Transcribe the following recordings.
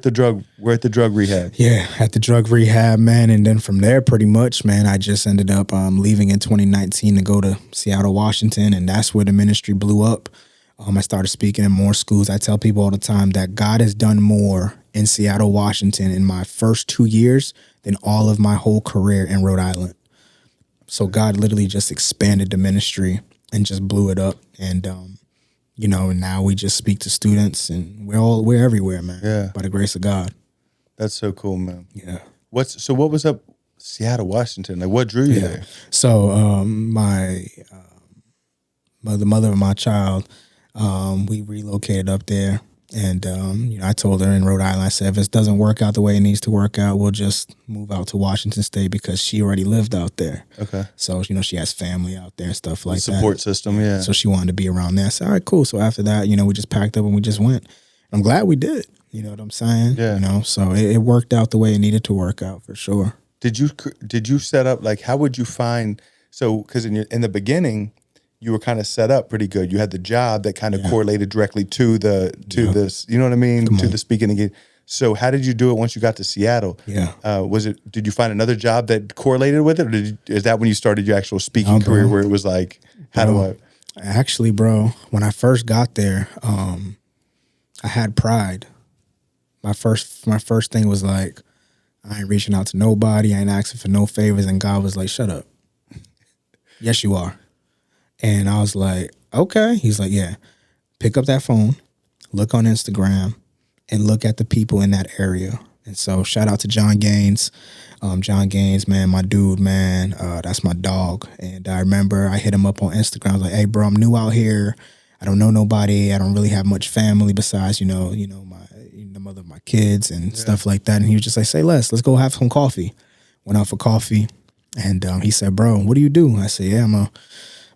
at the drug rehab. Yeah, at the drug rehab, man. And then from there, pretty much, man, I just ended up leaving in 2019 to go to Seattle, Washington. And that's where the ministry blew up. I started speaking in more schools. I tell people all the time that God has done more in Seattle, Washington in my first 2 years than all of my whole career in Rhode Island. So God literally just expanded the ministry and just blew it up. And, you know, and now we just speak to students and we're everywhere, man. Yeah. By the grace of God. That's so cool, man. Yeah. What was up Seattle, Washington? Like, what drew you there? So the mother of my child, we relocated up there. And, you know, I told her in Rhode Island, I said, if it doesn't work out the way it needs to work out, we'll just move out to Washington State because she already lived out there. Okay. So, you know, she has family out there and stuff like that. Support system, yeah. So she wanted to be around there. I said, all right, cool. So after that, you know, we just packed up and we just went. I'm glad we did. You know what I'm saying? Yeah. You know, so it worked out the way it needed to work out for sure. Did you set up, like, how would you find, so, because in the beginning, you were kind of set up pretty good. You had the job that kind of correlated directly to this, you know what I mean? To the speaking again. So how did you do it once you got to Seattle? Yeah. Did you find another job that correlated with it? Or is that when you started your actual speaking career where it was like, Actually, bro, when I first got there, I had pride. My first thing was like, I ain't reaching out to nobody. I ain't asking for no favors. And God was like, shut up. Yes, you are. And I was like, okay. He's like, yeah, pick up that phone, look on Instagram, and look at the people in that area. And so shout out to John Gaines. John Gaines, man, my dude, man. That's my dog. And I remember I hit him up on Instagram. I was like, hey, bro, I'm new out here. I don't know nobody. I don't really have much family besides, the mother of my kids and stuff like that. And he was just like, say less. Let's go have some coffee. Went out for coffee. And he said, bro, what do you do? I said, yeah, I'm a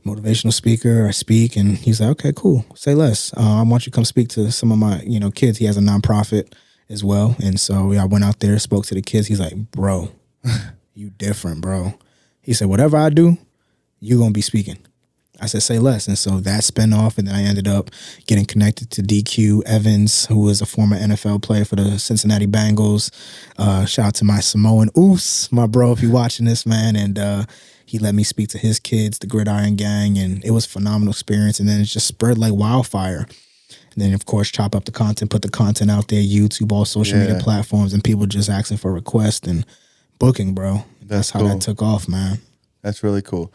motivational speaker. I speak. And he's like, okay, cool. Say less. I want you to come speak to some of my, kids. He has a nonprofit as well. And so I went out there, spoke to the kids. He's like, bro, you different, bro. He said, whatever I do, you're going to be speaking. I said, say less. And so that spin off. And then I ended up getting connected to DQ Evans, who was a former NFL player for the Cincinnati Bengals. Shout out to my Samoan Oos, my bro, if you're watching this, man. And he let me speak to his kids, the Gridiron Gang. And it was a phenomenal experience. And then it just spread like wildfire. And then, of course, chop up the content, put the content out there, YouTube, all social media platforms, and people just asking for requests and booking, bro. That's how that took off, man. That's really cool.